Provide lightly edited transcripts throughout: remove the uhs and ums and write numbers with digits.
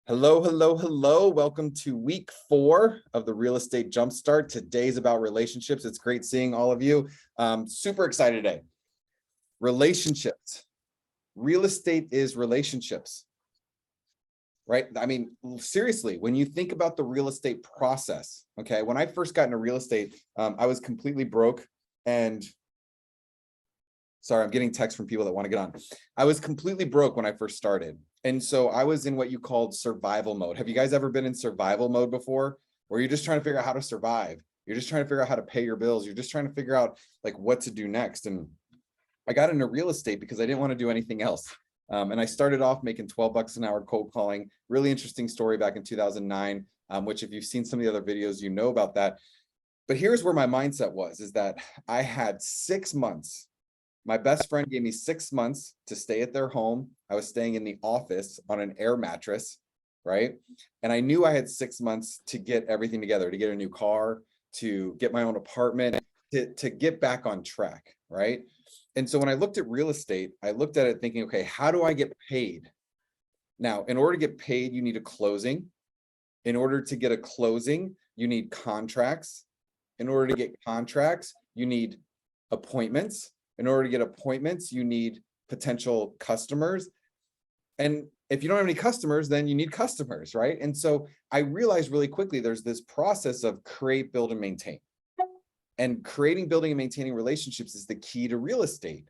Hello, hello, hello. Welcome to week 4 of the Real Estate Jumpstart. Today's about relationships. It's great seeing all of you. Super excited today. Relationships. Real estate is relationships, right? I mean, seriously, when you think about the real estate process, okay, when I first got into real estate, I was completely broke and sorry, I'm getting texts from people that want to get on. I was completely broke when I first started. And so I was in what you called survival mode. Have you guys ever been in survival mode before? Where you're just trying to figure out how to survive. You're just trying to figure out how to pay your bills. You're just trying to figure out like what to do next. And I got into real estate because I didn't want to do anything else. And I started off making 12 bucks an hour cold calling. Really interesting story back in 2009, which if you've seen some of the other videos, you know about that. But here's where my mindset was, is that I had 6 months. My best friend gave me 6 months to stay at their home. I was staying in the office on an air mattress, right? And I knew I had 6 months to get everything together, to get a new car, to get my own apartment, to get back on track, right? And so when I looked at real estate, I looked at it thinking, okay, how do I get paid? Now, in order to get paid, you need a closing. In order to get a closing, you need contracts. In order to get contracts, you need appointments. In order to get appointments, you need potential customers. And if you don't have any customers, then you need customers, right? And so I realized really quickly there's this process of create, build, and maintain. And creating, building, and maintaining relationships is the key to real estate.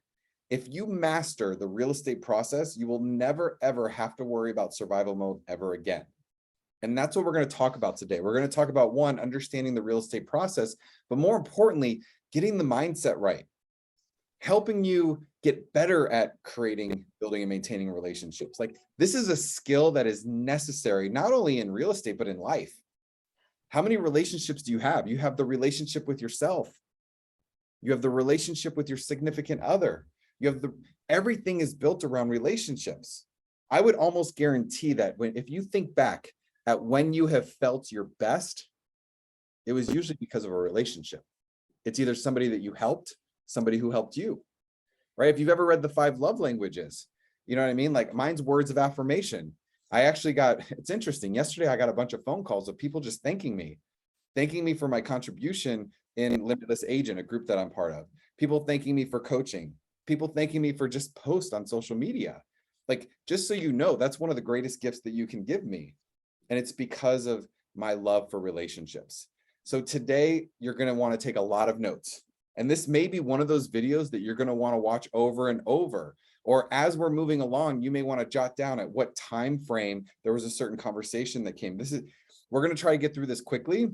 If you master the real estate process, you will never, ever have to worry about survival mode ever again. And that's what we're going to talk about today. We're going to talk about, one, understanding the real estate process, but more importantly, getting the mindset right. Helping you get better at creating, building, and maintaining relationships. Like this is a skill that is necessary, not only in real estate, but in life. How many relationships do you have? You have the relationship with yourself. You have the relationship with your significant other. You have everything is built around relationships. I would almost guarantee that if you think back at when you have felt your best, it was usually because of a relationship. It's either somebody that you helped, somebody who helped you, right? If you've ever read the 5 love languages, you know what I mean? Like mine's words of affirmation. I actually it's interesting. Yesterday, I got a bunch of phone calls of people just thanking me for my contribution in Limitless Agent, a group that I'm part of. People thanking me for coaching, people thanking me for just posts on social media. Like, just so you know, that's one of the greatest gifts that you can give me. And it's because of my love for relationships. So today you're going to want to take a lot of notes. And this may be one of those videos that you're going to want to watch over and over. Or as we're moving along, you may want to jot down at what time frame there was a certain conversation that came. We're going to try to get through this quickly,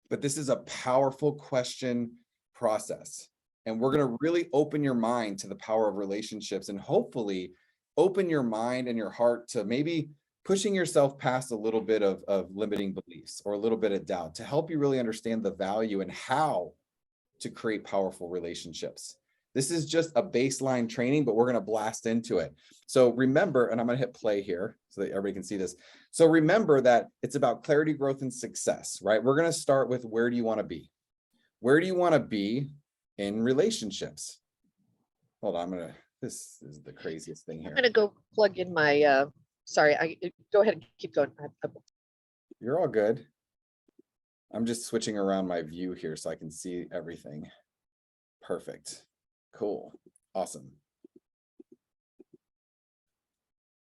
but this is a powerful question process. And we're going to really open your mind to the power of relationships and hopefully open your mind and your heart to maybe pushing yourself past a little bit of limiting beliefs or a little bit of doubt to help you really understand the value and how to create powerful relationships. This is just a baseline training, but we're going to blast into it. So remember, and I'm going to hit play here so that everybody can see this. So remember that it's about clarity, growth, and success, right? We're going to start with, where do you want to be? Where do you want to be in relationships? Hold on, this is the craziest thing here. I'm going to go plug in my, sorry, go ahead and keep going. You're all good. I'm just switching around my view here so I can see everything. Perfect. Cool. Awesome.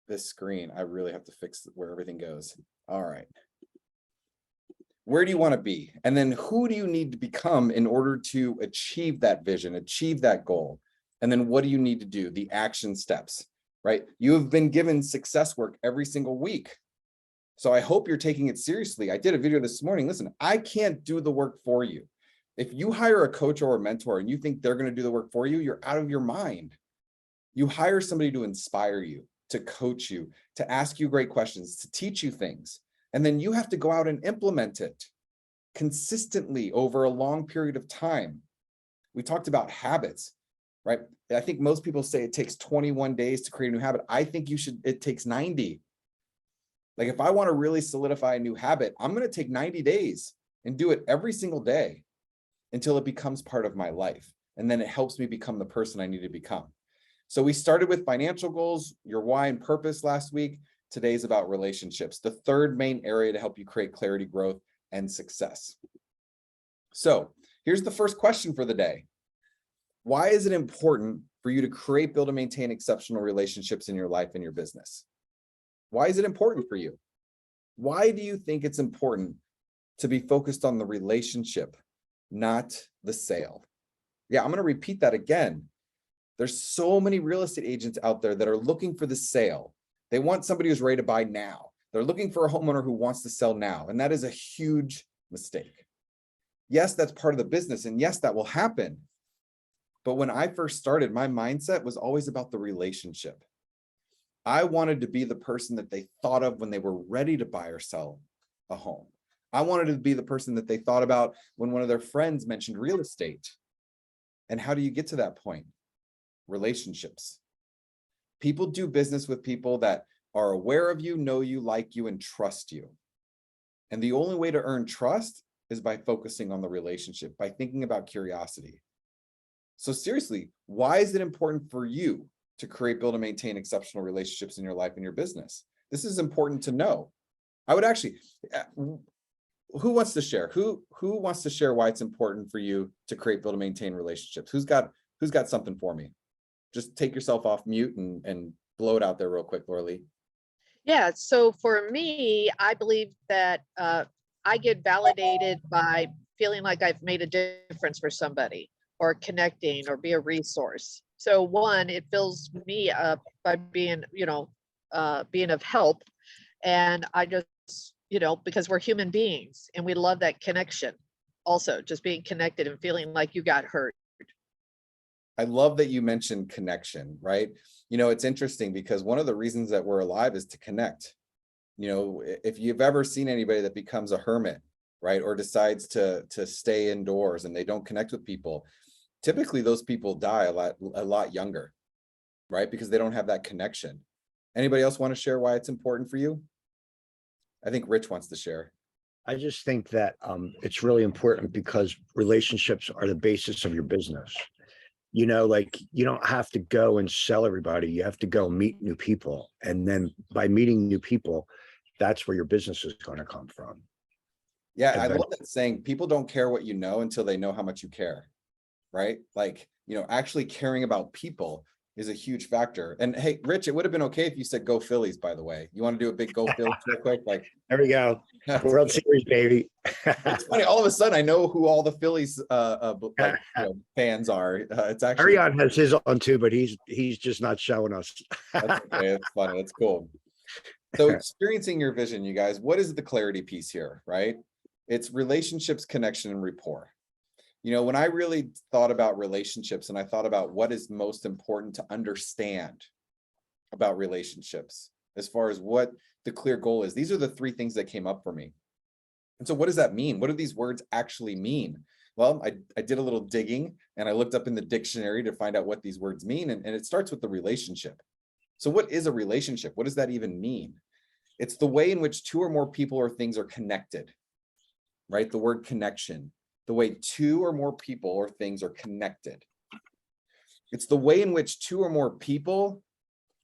This screen, I really have to fix where everything goes. All right. Where do you want to be? And then who do you need to become in order to achieve that vision, achieve that goal? And then what do you need to do? The action steps, right? You have been given success work every single week. So I hope you're taking it seriously. I did a video this morning. Listen, I can't do the work for you. If you hire a coach or a mentor and you think they're going to do the work for you, you're out of your mind. You hire somebody to inspire you, to coach you, to ask you great questions, to teach you things. And then you have to go out and implement it consistently over a long period of time. We talked about habits, right? I think most people say it takes 21 days to create a new habit. I think it takes 90. Like if I want to really solidify a new habit, I'm going to take 90 days and do it every single day until it becomes part of my life. And then it helps me become the person I need to become. So we started with financial goals, your why and purpose last week. today's about relationships, the third main area to help you create clarity, growth, and success. So here's the first question for the day. Why is it important for you to create, build, and maintain exceptional relationships in your life and your business? Why is it important for you? Why do you think it's important to be focused on the relationship, not the sale? Yeah, I'm going to repeat that again. There's so many real estate agents out there that are looking for the sale. They want somebody who's ready to buy now. They're looking for a homeowner who wants to sell now. And that is a huge mistake. Yes, that's part of the business. And yes, that will happen. But when I first started, my mindset was always about the relationship. I wanted to be the person that they thought of when they were ready to buy or sell a home. I wanted to be the person that they thought about when one of their friends mentioned real estate. And how do you get to that point? Relationships. People do business with people that are aware of you, know you, like you, and trust you. And the only way to earn trust is by focusing on the relationship, by thinking about curiosity. So seriously, why is it important for you to create, build, and maintain exceptional relationships in your life and your business? This is important to know. I would actually, who wants to share? Who wants to share why it's important for you to create, build, and maintain relationships? Who's got something for me? Just take yourself off mute and blow it out there real quick, Laura Lee. Yeah, so for me, I believe that I get validated by feeling like I've made a difference for somebody, or connecting, or be a resource. So one, it fills me up by being, being of help. And I just, because we're human beings and we love that connection. Also, just being connected and feeling like you got heard. I love that you mentioned connection, right? It's interesting because one of the reasons that we're alive is to connect. If you've ever seen anybody that becomes a hermit, right, or decides to stay indoors and they don't connect with people, typically those people die a lot younger, right? Because they don't have that connection. Anybody else want to share why it's important for you? I think Rich wants to share. I just think that it's really important because relationships are the basis of your business. Like you don't have to go and sell everybody. You have to go meet new people. And then by meeting new people, that's where your business is going to come from. Yeah, I love that saying, people don't care what you know until they know how much you care, right? Like, actually caring about people is a huge factor. And hey, Rich, it would have been okay if you said go Phillies, by the way. You want to do a big go Phillies real quick? Like, there we go. World Series, baby. It's funny. All of a sudden, I know who all the Phillies fans are. It's actually Ariane has his on too, but he's just not showing us. That's okay. It's funny. It's cool. So experiencing your vision, you guys, what is the clarity piece here, right? It's relationships, connection, and rapport. When I really thought about relationships and I thought about what is most important to understand about relationships, as far as what the clear goal is, these are the three things that came up for me. And so what does that mean? What do these words actually mean? Well, I did a little digging and I looked up in the dictionary to find out what these words mean. And it starts with the relationship. So what is a relationship? What does that even mean? It's the way in which two or more people or things are connected, right? The word connection, the way two or more people or things are connected. It's the way in which two or more people,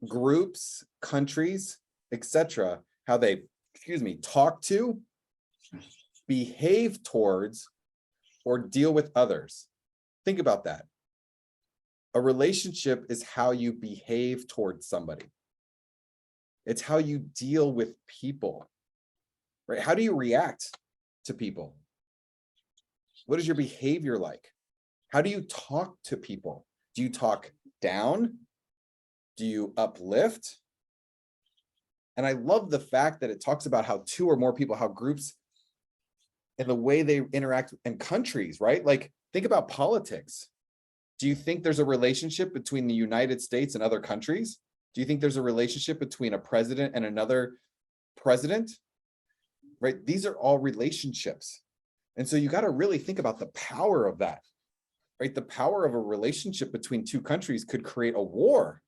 groups, countries, etc., how they, talk to, behave towards, or deal with others. Think about that. A relationship is how you behave towards somebody. It's how you deal with people, right? How do you react to people? What is your behavior like? How do you talk to people? Do you talk down? Do you uplift? And I love the fact that it talks about how two or more people, how groups, and the way they interact in countries, right? Like, think about politics. Do you think there's a relationship between the United States and other countries? Do you think there's a relationship between a president and another president? Right? These are all relationships. And so you got to really think about the power of that, right? The power of a relationship between two countries could create a war.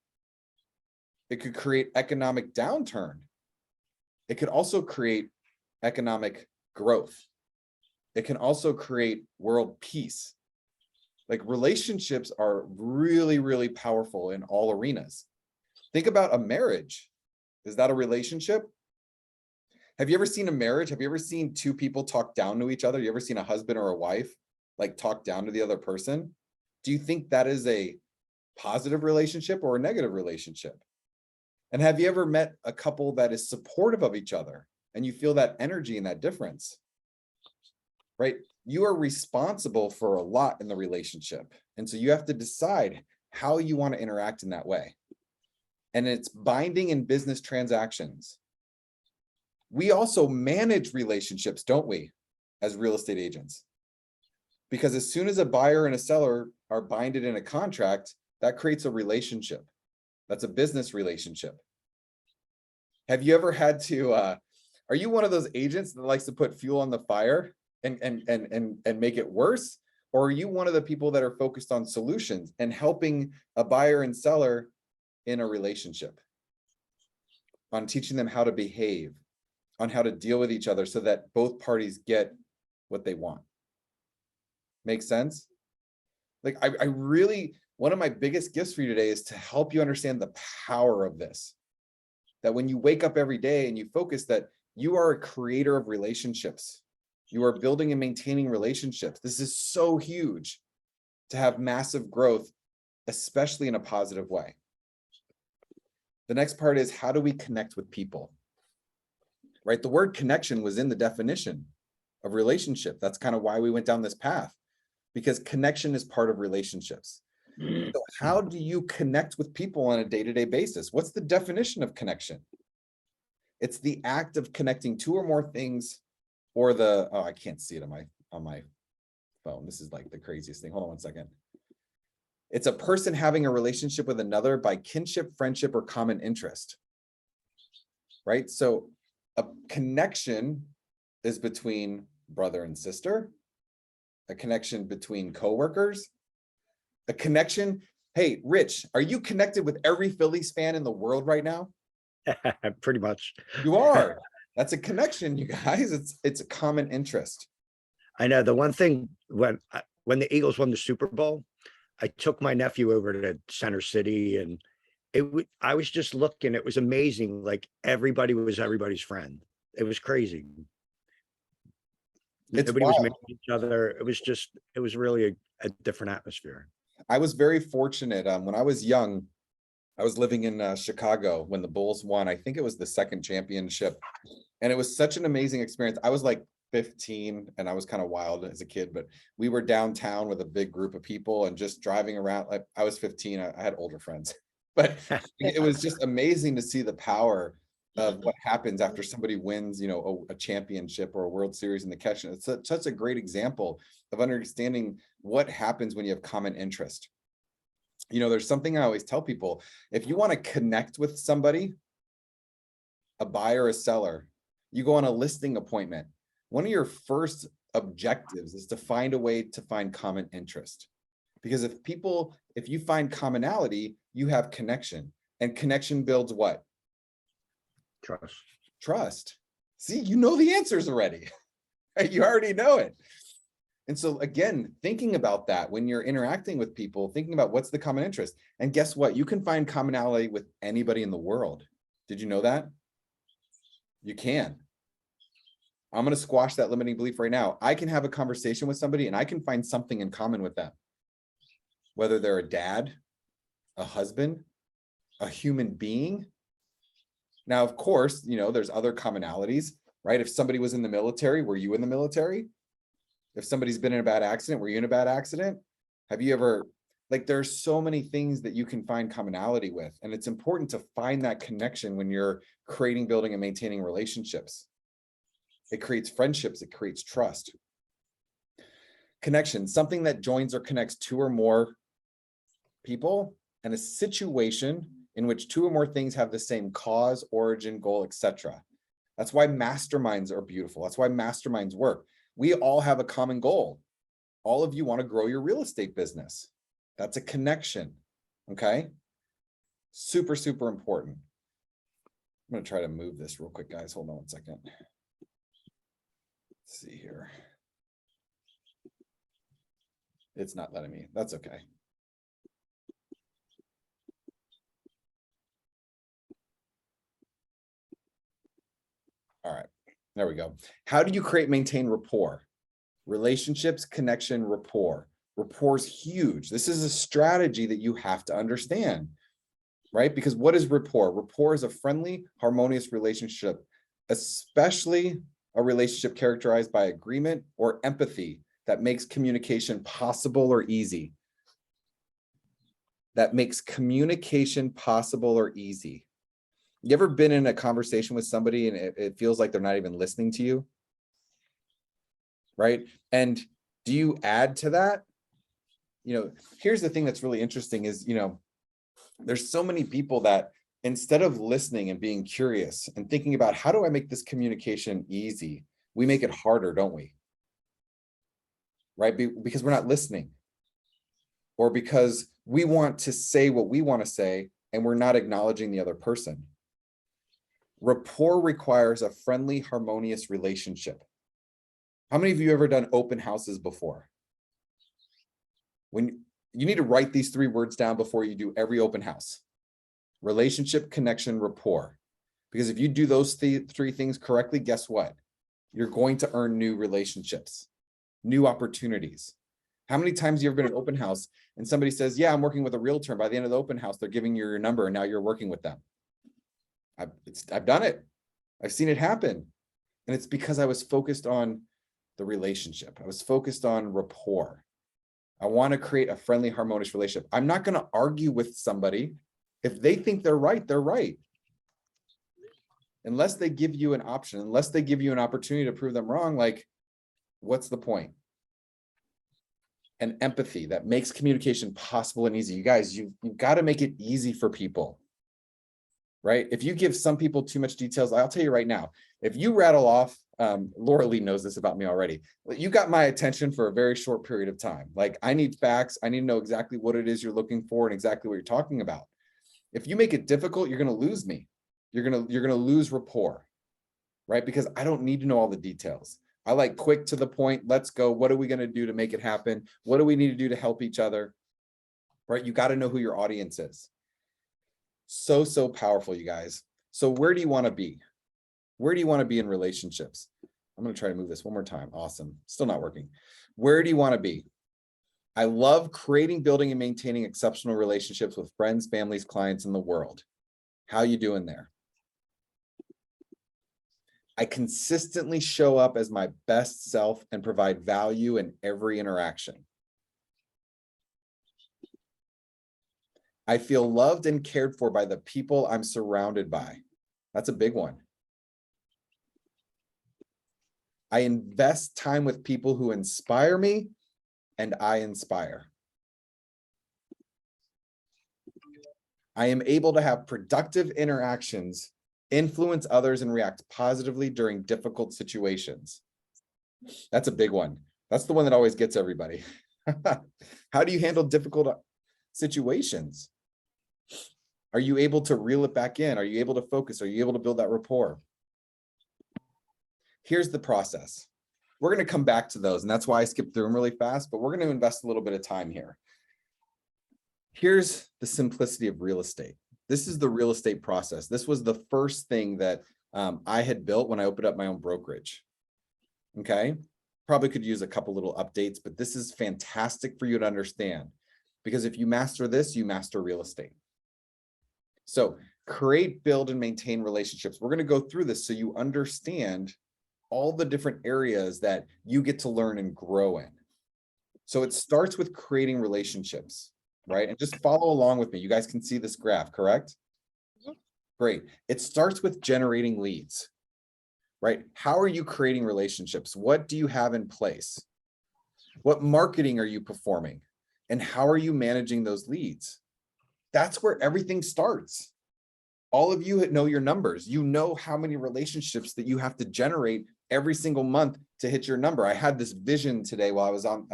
It could create economic downturn. It could also create economic growth. It can also create world peace. Like, relationships are really, really powerful in all arenas. Think about a marriage. Is that a relationship? Have you ever seen a marriage? Have you ever seen two people talk down to each other? You ever seen a husband or a wife like talk down to the other person? Do you think that is a positive relationship or a negative relationship? And have you ever met a couple that is supportive of each other and you feel that energy and that difference? Right? You are responsible for a lot in the relationship. And so you have to decide how you want to interact in that way. And it's binding in business transactions. We also manage relationships, don't we, as real estate agents? Because as soon as a buyer and a seller are binded in a contract, that creates a relationship. That's a business relationship. Have you ever had to, are you one of those agents that likes to put fuel on the fire and make it worse? Or are you one of the people that are focused on solutions and helping a buyer and seller in a relationship, on teaching them how to behave, on how to deal with each other so that both parties get what they want? Make sense? Like I really, one of my biggest gifts for you today is to help you understand the power of this. That when you wake up every day and you focus that you are a creator of relationships, you are building and maintaining relationships. This is so huge to have massive growth, especially in a positive way. The next part is, how do we connect with people? Right? The word connection was in the definition of relationship. That's kind of why we went down this path, because connection is part of relationships. So how do you connect with people on a day-to-day basis? What's the definition of connection? It's the act of connecting two or more things, or the, oh, I can't see it on my phone. This is like the craziest thing. Hold on one second. It's a person having a relationship with another by kinship, friendship, or common interest. Right? So a connection is between brother and sister, a connection between coworkers, a connection. Hey, Rich, are you connected with every Phillies fan in the world right now? Pretty much. You are. That's a connection, you guys. It's a common interest. I know the one thing when the Eagles won the Super Bowl, I took my nephew over to Center City, and I was just looking. It was amazing. Like everybody was everybody's friend. It was crazy. Everybody was meeting each other. It was really a different atmosphere. I was very fortunate. When I was young, I was living in Chicago when the Bulls won. I think it was the second championship. And it was such an amazing experience. I was like 15 and I was kind of wild as a kid, but we were downtown with a big group of people and just driving around. Like I was 15, I had older friends, but it was just amazing to see the power of what happens after somebody wins, you know, a championship or a World Series in the catch. It's such a great example of understanding what happens when you have common interest. You know, there's something I always tell people: if you want to connect with somebody, a buyer, a seller, you go on a listing appointment. One of your first objectives is to find a way to find common interest. Because if you find commonality, you have connection, and connection builds what? Trust. See, you know the answers already. You already know it. And so again, thinking about that when you're interacting with people, thinking about what's the common interest. And guess what? You can find commonality with anybody in the world. Did you know that? You can. I'm going to squash that limiting belief right now. I can have a conversation with somebody and I can find something in common with them. Whether they're a dad, a husband, a human being. Now, of course, you know, there's other commonalities, right? If somebody was in the military, were you in the military? If somebody's been in a bad accident, were you in a bad accident? Have you ever, like, there's so many things that you can find commonality with. And it's important to find that connection when you're creating, building, and maintaining relationships. It creates friendships, it creates trust. Connection, something that joins or connects two or more people, and a situation in which two or more things have the same cause, origin, goal, etc. That's why masterminds are beautiful. That's why masterminds work. We all have a common goal. All of you want to grow your real estate business. That's a connection. Okay. Super, super important. I'm going to try to move this real quick, guys. Hold on one second. Let's see here. It's not letting me. That's okay. All right, there we go. How do you create, maintain rapport? Relationships, connection, rapport. Rapport is huge. This is a strategy that you have to understand, right? Because what is rapport? Rapport is a friendly, harmonious relationship, especially a relationship characterized by agreement or empathy that makes communication possible or easy. That makes communication possible or easy. You ever been in a conversation with somebody and it feels like they're not even listening to you? Right? And do you add to that? You know, here's the thing that's really interesting is, you know, there's so many people that instead of listening and being curious and thinking about how do I make this communication easy, we make it harder, don't we? Right? Because we're not listening, or because we want to say what we want to say and we're not acknowledging the other person. Rapport requires a friendly, harmonious relationship. How many of you ever done open houses before? When you need to write these 3 words down before you do every open house: relationship, connection, rapport. Because if you do those 3 things correctly, guess what? You're going to earn new relationships, new opportunities. How many times have you ever been at an open house and somebody says, yeah, I'm working with a realtor, and by the end of the open house, they're giving you your number and now you're working with them? I've done it. I've seen it happen. And it's because I was focused on the relationship. I was focused on rapport. I want to create a friendly, harmonious relationship. I'm not going to argue with somebody. If they think they're right, they're right. Unless they give you an option, unless they give you an opportunity to prove them wrong, like, what's the point? And empathy that makes communication possible and easy. You guys, you've got to make it easy for people, right? If you give some people too much details, I'll tell you right now, if you rattle off, Laura Lee knows this about me already, you got my attention for a very short period of time. Like, I need facts. I need to know exactly what it is you're looking for and exactly what you're talking about. If you make it difficult, you're going to lose me. You're going to lose rapport, right? Because I don't need to know all the details. I like quick to the point. Let's go. What are we going to do to make it happen? What do we need to do to help each other? Right? You got to know who your audience is. So powerful, you guys. So where do you want to be? Where do you want to be in relationships? I'm going to try to move this one more time. Awesome. Still not working. Where do you want to be? I love creating, building, and maintaining exceptional relationships with friends, families, clients, in the world. How you doing there? I consistently show up as my best self and provide value in every interaction. I feel loved and cared for by the people I'm surrounded by. That's a big one. I invest time with people who inspire me and I inspire. I am able to have productive interactions, influence others, and react positively during difficult situations. That's a big one. That's the one that always gets everybody. How do you handle difficult situations? Are you able to reel it back in? Are you able to focus? Are you able to build that rapport? Here's the process. We're going to come back to those, and that's why I skipped through them really fast, but we're going to invest a little bit of time here. Here's the simplicity of real estate. This is the real estate process. This was the first thing that I had built when I opened up my own brokerage. Okay. Probably could use a couple little updates, but this is fantastic for you to understand, because if you master this, you master real estate. So create, build, and maintain relationships. We're going to go through this so you understand all the different areas that you get to learn and grow in. So it starts with creating relationships, right? And just follow along with me. You guys can see this graph, correct? Mhm. Great. It starts with generating leads, right? How are you creating relationships? What do you have in place? What marketing are you performing? And how are you managing those leads? That's where everything starts. All of you know your numbers. You know how many relationships that you have to generate every single month to hit your number. I had this vision today while I was on,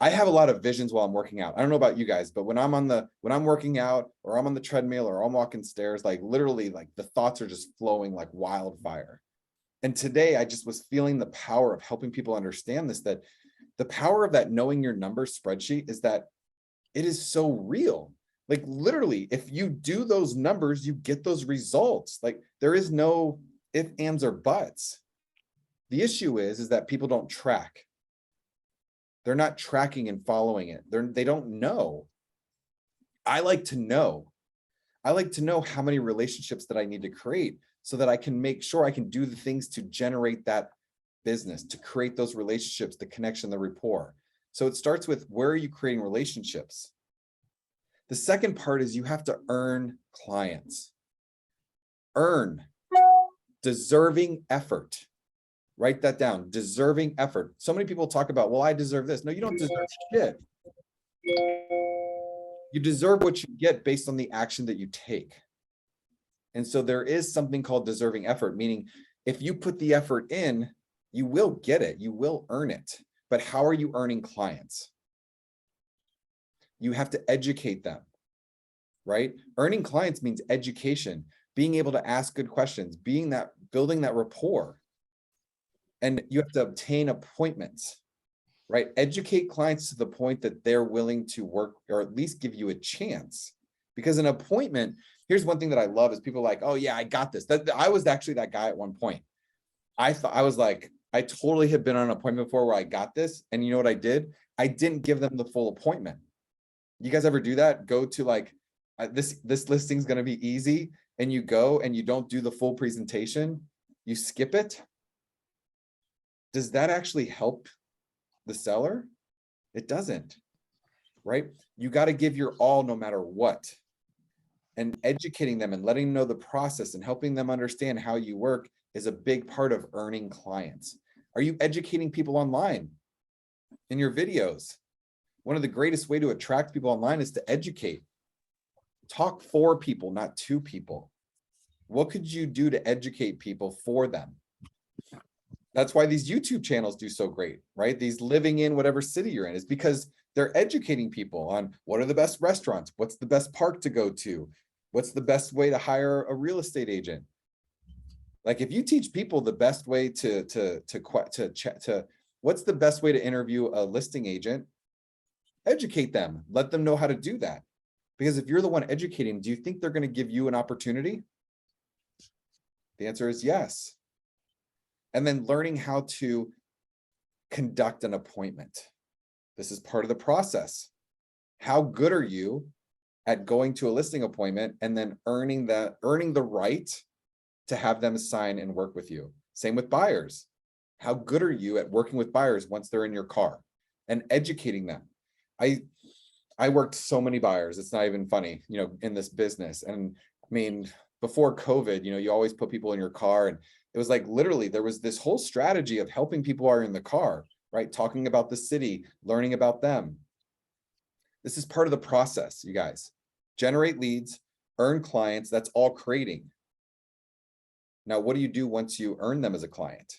I have a lot of visions while I'm working out. I don't know about you guys, but when I'm working out or I'm on the treadmill or I'm walking stairs, like literally like the thoughts are just flowing like wildfire. And today I just was feeling the power of helping people understand this, that the power of that knowing your number spreadsheet is that it is so real. Like literally, if you do those numbers, you get those results. Like there is no, if, ands, or buts. The issue is that people don't track. They're not tracking and following it. They don't know. I like to know. I like to know how many relationships that I need to create so that I can make sure I can do the things to generate that business, to create those relationships, the connection, the rapport. So it starts with, where are you creating relationships? The second part is you have to earn clients. Earn. Deserving effort. Write that down. Deserving effort. So many people talk about, well, I deserve this. No, you don't deserve shit. You deserve what you get based on the action that you take. And so there is something called deserving effort, meaning if you put the effort in, you will get it. You will earn it. But how are you earning clients? You have to educate them, right? Earning clients means education, being able to ask good questions, building that rapport. And you have to obtain appointments, right? Educate clients to the point that they're willing to work, or at least give you a chance. Because an appointment, here's one thing that I love is people like, oh yeah, I got this. I was actually that guy at one point. I was like, I totally had been on an appointment before where I got this. And you know what I did? I didn't give them the full appointment. You guys ever do that? Go to like, this listing's going to be easy. And you go and you don't do the full presentation. You skip it. Does that actually help the seller? It doesn't, right? You got to give your all no matter what. And educating them and letting them know the process and helping them understand how you work is a big part of earning clients. Are you educating people online in your videos? One of the greatest way to attract people online is to educate. Talk for people, not to people. What could you do to educate people for them? That's why these YouTube channels do so great, right? These living in whatever city you're in is because they're educating people on what are the best restaurants, what's the best park to go to, what's the best way to hire a real estate agent. Like if you teach people the best way what's the best way to interview a listing agent, educate them, let them know how to do that. Because if you're the one educating, do you think they're going to give you an opportunity? The answer is yes. And then learning how to conduct an appointment. This is part of the process. How good are you at going to a listing appointment and then earning the right to have them sign and work with you? Same with buyers. How good are you at working with buyers once they're in your car and educating them? I worked so many buyers. It's not even funny, in this business. And I mean, before COVID, you always put people in your car, and it was like literally there was this whole strategy of helping people who are in the car, right? Talking about the city, learning about them. This is part of the process, you guys. Generate leads, earn clients, that's all creating. Now, what do you do once you earn them as a client?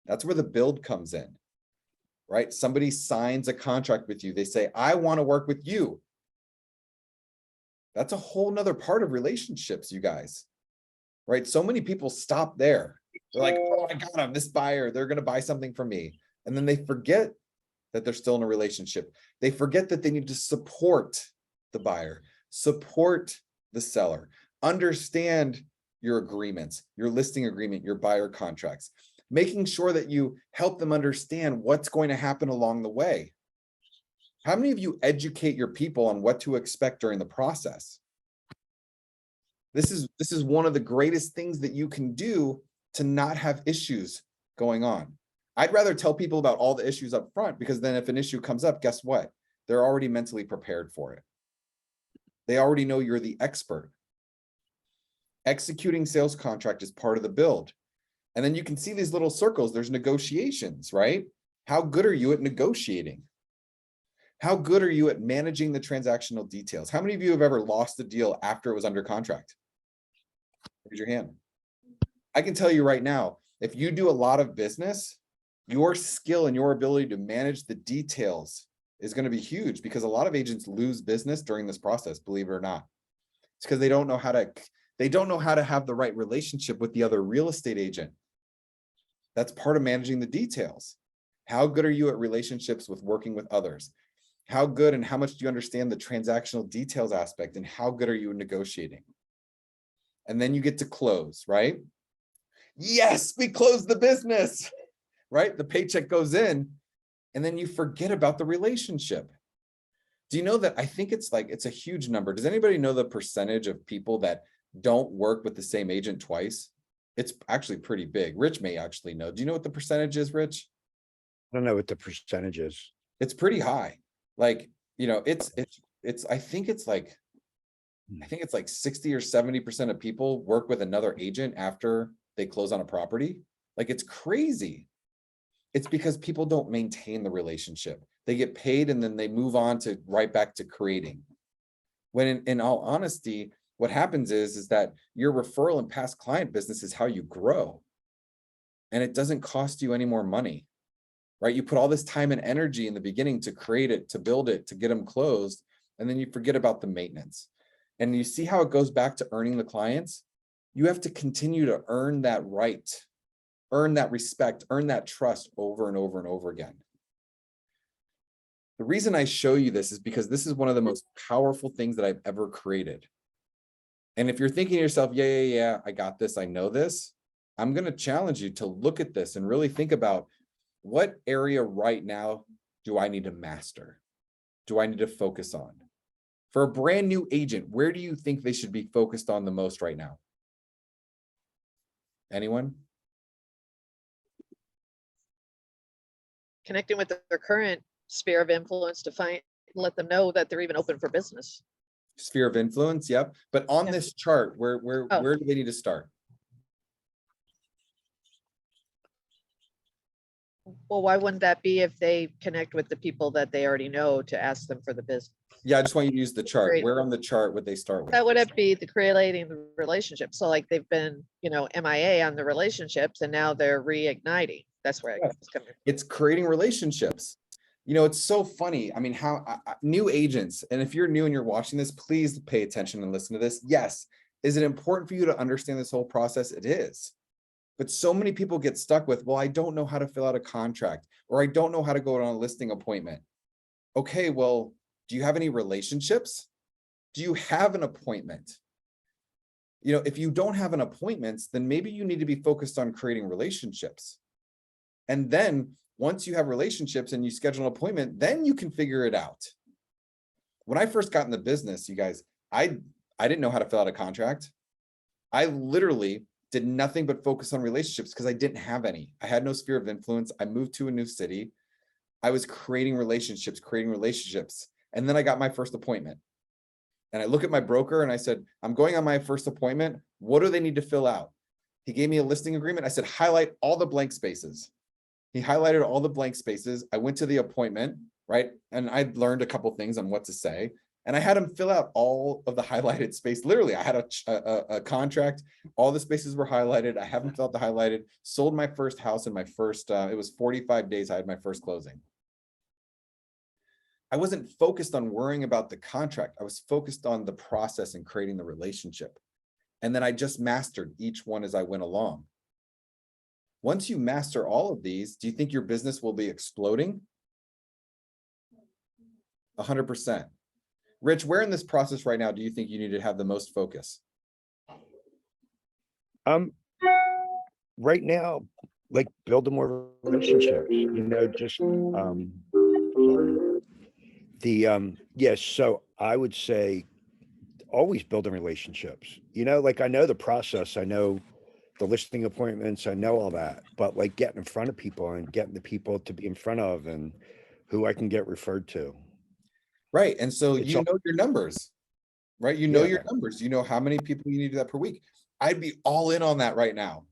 That's where the build comes in, right? Somebody signs a contract with you. They say, I want to work with you. That's a whole nother part of relationships, you guys, right? So many people stop there. They're like, oh, I got them, this buyer, they're going to buy something from me. And then they forget that they're still in a relationship. They forget that they need to support the buyer, support the seller, understand your agreements, your listing agreement, your buyer contracts, making sure that you help them understand what's going to happen along the way. How many of you educate your people on what to expect during the process? This is one of the greatest things that you can do to not have issues going on. I'd rather tell people about all the issues up front, because then if an issue comes up, guess what? They're already mentally prepared for it. They already know you're the expert. Executing sales contract is part of the build. And then you can see these little circles. There's negotiations, right? How good are you at negotiating? How good are you at managing the transactional details? How many of you have ever lost a deal after it was under contract? Raise your hand. I can tell you right now, if you do a lot of business, your skill and your ability to manage the details is going to be huge, because a lot of agents lose business during this process, believe it or not. It's because they don't know how to have the right relationship with the other real estate agent. That's part of managing the details. How good are you at relationships with working with others? How good and how much do you understand the transactional details aspect, and how good are you in negotiating? And then you get to close, right? Yes, we closed the business, right? The paycheck goes in and then you forget about the relationship. Do you know that I think it's like, it's a huge number. Does anybody know the percentage of people that don't work with the same agent twice? It's actually pretty big. Rich may actually know. Do you know what the percentage is, Rich? I don't know what the percentage is. It's pretty high. Like, you know, I think it's like 60 or 70% of people work with another agent after they close on a property. Like, it's crazy. It's because people don't maintain the relationship. They get paid and then they move on to right back to creating. When in all honesty, what happens is that your referral and past client business is how you grow. And it doesn't cost you any more money, right? You put all this time and energy in the beginning to create it, to build it, to get them closed, and then you forget about the maintenance. And you see how it goes back to earning the clients? You have to continue to earn that right, earn that respect, earn that trust over and over and over again. The reason I show you this is because this is one of the most powerful things that I've ever created. And if you're thinking to yourself, yeah, I got this, I know this, I'm going to challenge you to look at this and really think about, what area right now do I need to master? Do I need to focus on? For a brand new agent, where do you think they should be focused on the most right now? Anyone? Connecting with their current sphere of influence to let them know that they're even open for business. Sphere of influence, yep. But on Yeah. this chart, where do they need to start? Well, why wouldn't that be if they connect with the people that they already know to ask them for the business? Yeah, I just want you to use the chart. Great. Where on the chart would they start with? That would it be the creating the relationship. So like they've been, MIA on the relationships and now they're reigniting. That's where it's coming. It's creating relationships. You know, it's so funny. I mean, how new agents, and if you're new and you're watching this, please pay attention and listen to this. Yes. Is it important for you to understand this whole process? It is. But so many people get stuck with, well, I don't know how to fill out a contract, or I don't know how to go on a listing appointment. Okay, well, do you have any relationships? Do you have an appointment? You know, if you don't have an appointment, then maybe you need to be focused on creating relationships. And then once you have relationships and you schedule an appointment, then you can figure it out. When I first got in the business, you guys, I didn't know how to fill out a contract. I literally did nothing but focus on relationships because I didn't have any. I had no sphere of influence. I moved to a new city. I was creating relationships. And then I got my first appointment. And I look at my broker and I said, I'm going on my first appointment. What do they need to fill out? He gave me a listing agreement. I said, highlight all the blank spaces. He highlighted all the blank spaces. I went to the appointment, right? And I learned a couple things on what to say. And I had him fill out all of the highlighted space. Literally, I had a contract. All the spaces were highlighted. I haven't filled the highlighted. Sold my first house in my first, it was 45 days. I had my first closing. I wasn't focused on worrying about the contract. I was focused on the process and creating the relationship. And then I just mastered each one as I went along. Once you master all of these, do you think your business will be exploding? 100%. Rich, where in this process right now do you think you need to have the most focus? Right now, like building more relationships, just yes. So I would say always building relationships, like I know the process, I know the listing appointments, I know all that, but like getting in front of people and getting the people to be in front of and who I can get referred to. Right. And so It's you all- know your numbers, right? You know Yeah. your numbers. You know how many people you need to do that per week. I'd be all in on that right now.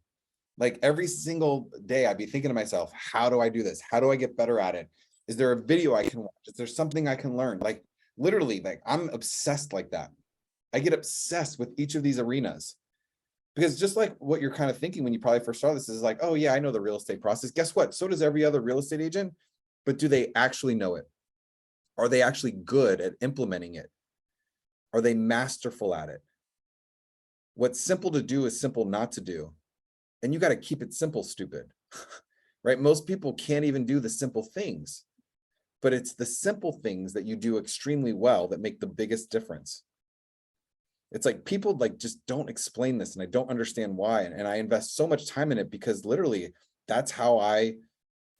Like every single day, I'd be thinking to myself, how do I do this? How do I get better at it? Is there a video I can watch? Is there something I can learn? Like literally, like I'm obsessed like that. I get obsessed with each of these arenas. Because just like what you're kind of thinking when you probably first saw this is like, oh yeah, I know the real estate process. Guess what? So does every other real estate agent. But do they actually know it? Are they actually good at implementing it? Are they masterful at it? What's simple to do is simple not to do. And you got to keep it simple, stupid. Right? Most people can't even do the simple things. But it's the simple things that you do extremely well that make the biggest difference. It's like people like just don't explain this, and I don't understand why. And I invest so much time in it because literally that's how I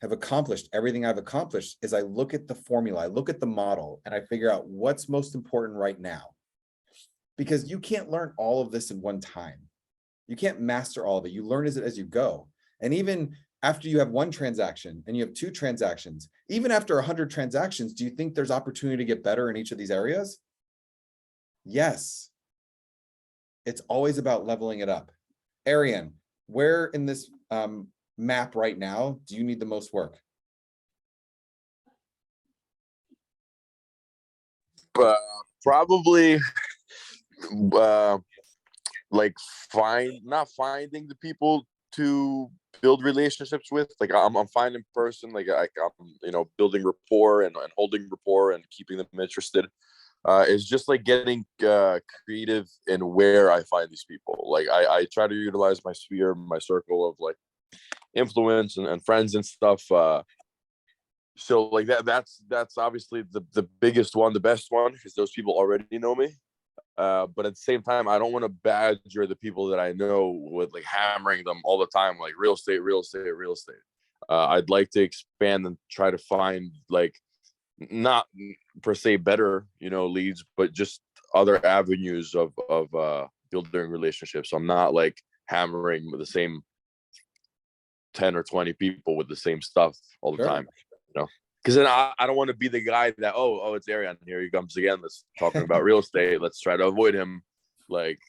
have accomplished everything I've accomplished is I look at the formula, I look at the model, and I figure out what's most important right now. Because you can't learn all of this in one time. You can't master all of it. You learn as you go. And even after you have one transaction and you have two transactions, even after 100 transactions, do you think there's opportunity to get better in each of these areas? Yes. It's always about leveling it up. Ariane, where in this map right now do you need the most work? Probably like not finding the people to build relationships with. Like I'm finding person, like I'm building rapport and holding rapport and keeping them interested. Is just like getting creative in where I find these people. Like I try to utilize my sphere, my circle of like influence and friends and stuff. So like that's obviously the biggest one, the best one, because those people already know me. But at the same time, I don't want to badger the people that I know with like hammering them all the time, like real estate, real estate, real estate. I'd like to expand and try to find like not per se better, leads, but just other avenues of building relationships. So I'm not like hammering with the same 10 or 20 people with the same stuff all the Sure. time, because then I don't want to be the guy that, oh, it's Ariane, here he comes again, let's talking about real estate, let's try to avoid him. Like,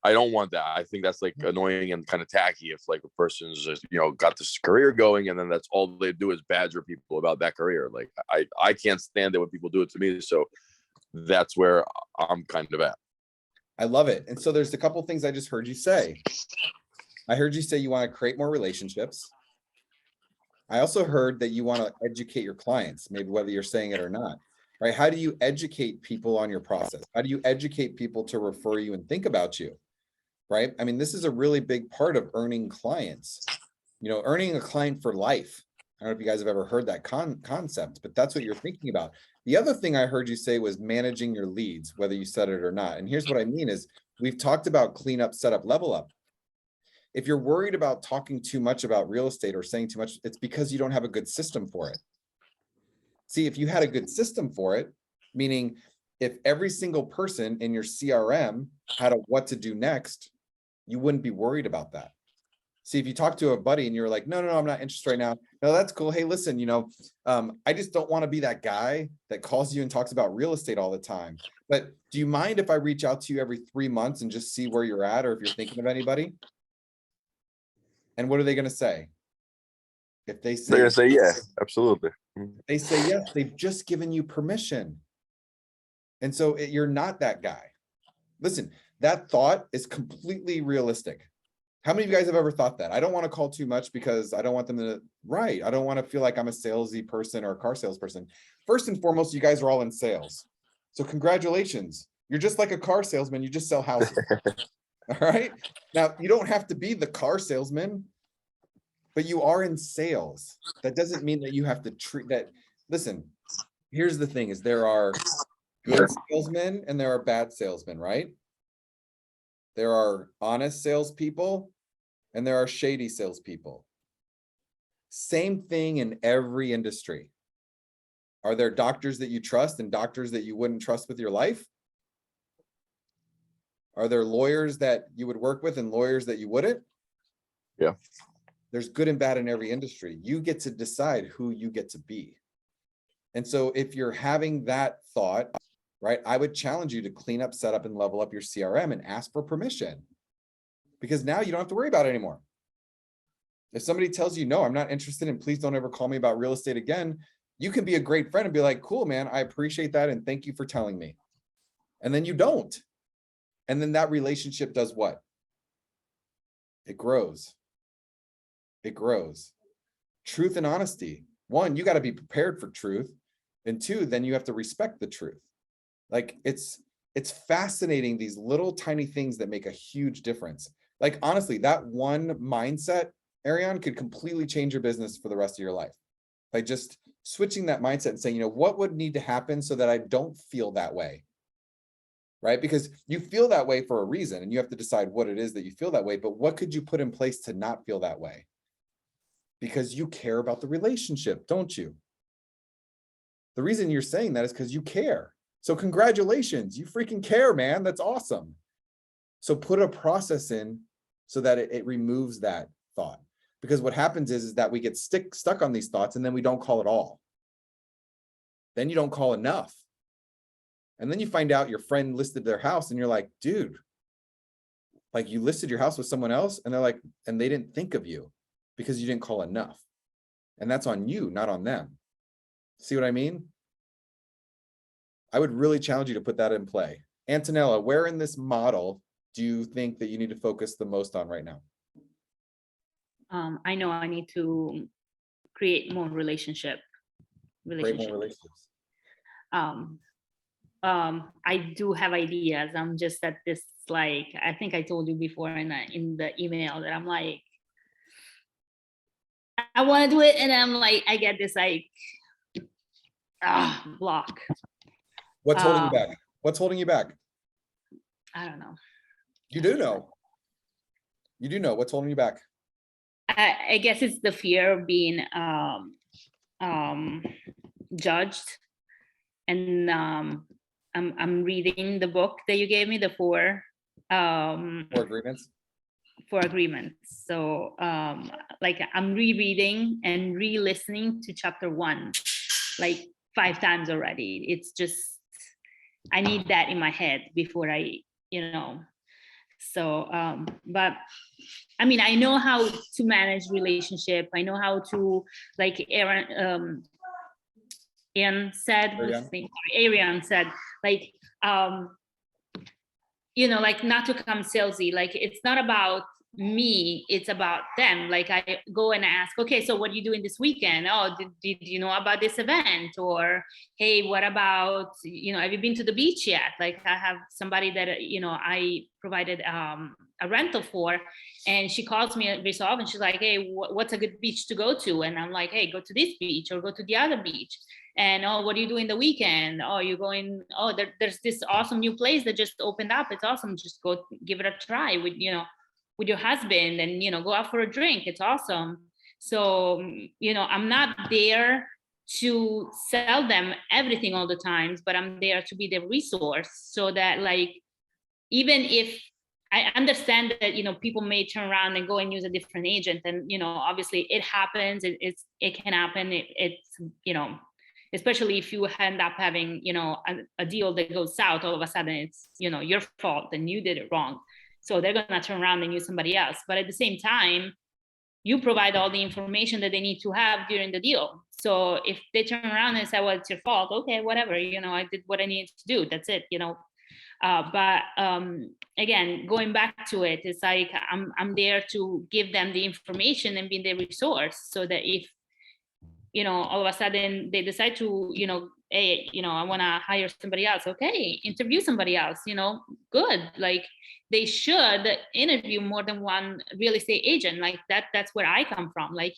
I don't want that. I think that's like annoying and kind of tacky if like a person's just, got this career going and then that's all they do is badger people about that career. Like I can't stand it when people do it to me. So that's where I'm kind of at. I love it. And so there's a couple things I just heard you say. I heard you say you want to create more relationships. I also heard that you want to educate your clients, maybe whether you're saying it or not, right? How do you educate people on your process? How do you educate people to refer you and think about you, right? I mean, this is a really big part of earning clients, earning a client for life. I don't know if you guys have ever heard that concept, but that's what you're thinking about. The other thing I heard you say was managing your leads, whether you said it or not. And here's what I mean is we've talked about clean up, set up, level up. If you're worried about talking too much about real estate or saying too much, it's because you don't have a good system for it. See, if you had a good system for it, meaning if every single person in your CRM had a what to do next, you wouldn't be worried about that. See, if you talk to a buddy and you're like, no, I'm not interested right now. No, that's cool. Hey, listen, I just don't want to be that guy that calls you and talks about real estate all the time. But do you mind if I reach out to you every 3 months and just see where you're at, or if you're thinking of anybody? And what are they going to say? If they say, they're going to say, yeah, absolutely. If they say yes, they've just given you permission. And so you're not that guy. Listen, that thought is completely realistic. How many of you guys have ever thought that? I don't want to call too much because I don't want them to, right. I don't want to feel like I'm a salesy person or a car salesperson. First and foremost, you guys are all in sales. So congratulations. You're just like a car salesman. You just sell houses. All right. Now, you don't have to be the car salesman, but you are in sales. That doesn't mean that you have to treat that. Listen, here's the thing is there are good salesmen and there are bad salesmen, right? There are honest salespeople and there are shady salespeople. Same thing in every industry. Are there doctors that you trust and doctors that you wouldn't trust with your life? Are there lawyers that you would work with and lawyers that you wouldn't? Yeah. There's good and bad in every industry. You get to decide who you get to be. And so if you're having that thought, right, I would challenge you to clean up, set up, and level up your CRM and ask for permission. Because now you don't have to worry about it anymore. If somebody tells you, no, I'm not interested and please don't ever call me about real estate again, you can be a great friend and be like, cool, man, I appreciate that. And thank you for telling me. And then you don't. And then that relationship does what? It grows. It grows. Truth and honesty. One, you got to be prepared for truth. And two, then you have to respect the truth. Like it's fascinating, these little tiny things that make a huge difference. Like, honestly, that one mindset, Ariane, could completely change your business for the rest of your life. By just switching that mindset and saying, what would need to happen so that I don't feel that way? right? Because you feel that way for a reason, and you have to decide what it is that you feel that way, but what could you put in place to not feel that way? Because you care about the relationship, don't you? The reason you're saying that is because you care. So congratulations, you freaking care, man. That's awesome. So put a process in so that it removes that thought. Because what happens is that we get stuck on these thoughts and then we don't call it all. Then you don't call enough. And then you find out your friend listed their house and you're like, dude, like you listed your house with someone else, and they're like, and they didn't think of you because you didn't call enough. And that's on you, not on them. See what I mean? I would really challenge you to put that in play. Antonella, where in this model do you think that you need to focus the most on right now? I know I need to create more Create more relationships. relationships. I do have ideas. I'm just at this, like, I think I told you before in the email that I'm like, I want to do it, and I'm like, I get this like block. What's holding you back? What's holding you back? I don't know. You do know. You do know what's holding you back. I guess it's the fear of being judged. And I'm reading the book that you gave me, the four agreements. Four agreements. So like I'm rereading and re-listening to chapter 1 like 5 times already. It's just, I need that in my head before I, so but I mean, I know how to manage relationship. I know how to, like Arian said, like, like not to come salesy. Like, it's not about me, it's about them. Like, I go and ask, okay, so what are you doing this weekend? Oh, did you know about this event? Or, hey, what about, have you been to the beach yet? Like, I have somebody that, I provided a rental for, and she calls me every so often. She's like, hey, what's a good beach to go to? And I'm like, hey, go to this beach or go to the other beach. And, oh, what are you doing the weekend? Oh, you're going, oh, there's this awesome new place that just opened up. It's awesome. Just go give it a try with your husband, and, go out for a drink. It's awesome. So, I'm not there to sell them everything all the times, but I'm there to be the resource, so that, like, even if I understand that, people may turn around and go and use a different agent, and, obviously it happens. It can happen. It's, especially if you end up having, a deal that goes south, all of a sudden it's, your fault and you did it wrong. So they're going to turn around and use somebody else. But at the same time, you provide all the information that they need to have during the deal. So if they turn around and say, well, it's your fault, okay, whatever, I did what I needed to do. That's it, But again, going back to it, it's like I'm there to give them the information and be the resource, so that if, all of a sudden they decide to, hey, I want to hire somebody else. Okay, interview somebody else, good. Like, they should interview more than one real estate agent. Like that's where I come from. Like,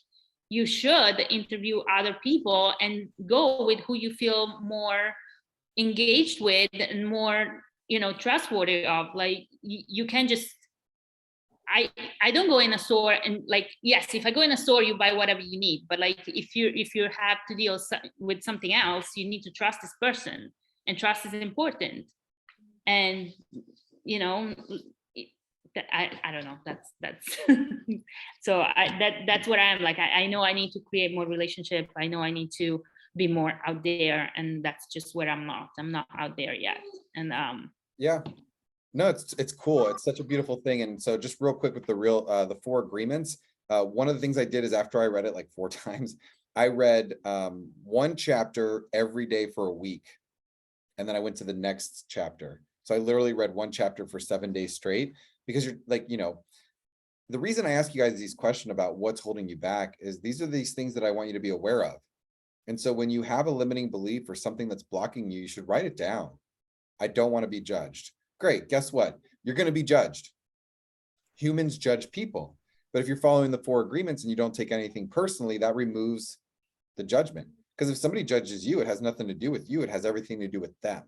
you should interview other people and go with who you feel more engaged with and more, trustworthy of. Like, you can just, I don't go in a store and, like, yes, if I go in a store, you buy whatever you need. But, like, if you have to deal with something else, you need to trust this person, and trust is important. And, I don't know, that's so that's what I am. Like, I know I need to create more relationship. I know I need to be more out there, and that's just where I'm not out there yet. And yeah, no, it's cool. It's such a beautiful thing. And so just real quick with the 4 agreements, one of the things I did is, after I read it like 4 times, I read 1 chapter every day for a week, and then I went to the next chapter. So I literally read 1 chapter for 7 days straight, because you're like, the reason I ask you guys these questions about what's holding you back is these are these things that I want you to be aware of. And so when you have a limiting belief or something that's blocking you, you should write it down. I don't want to be judged. Great. Guess what? You're going to be judged. Humans judge people. But if you're following the 4 agreements and you don't take anything personally, that removes the judgment. Because if somebody judges you, it has nothing to do with you. It has everything to do with them.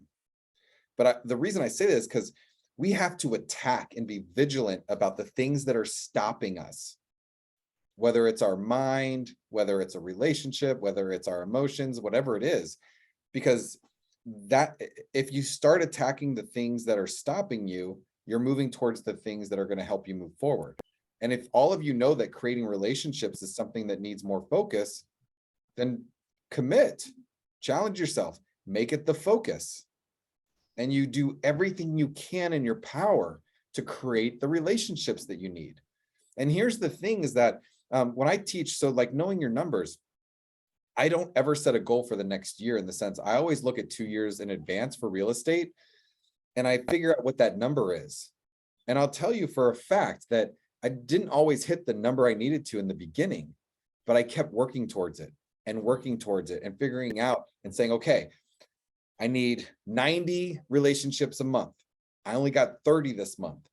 But the reason I say this is because we have to attack and be vigilant about the things that are stopping us, whether it's our mind, whether it's a relationship, whether it's our emotions, whatever it is, because that if you start attacking the things that are stopping you, you're moving towards the things that are going to help you move forward. And if all of you know that creating relationships is something that needs more focus, then commit, challenge yourself, make it the focus. And you do everything you can in your power to create the relationships that you need. And here's the thing is that when I teach, so like knowing your numbers, I don't ever set a goal for the next year in the sense I always look at 2 years in advance for real estate and I figure out what that number is. And I'll tell you for a fact that I didn't always hit the number I needed to in the beginning, but I kept working towards it and figuring out and saying, okay, I need 90 relationships a month. I only got 30 this month.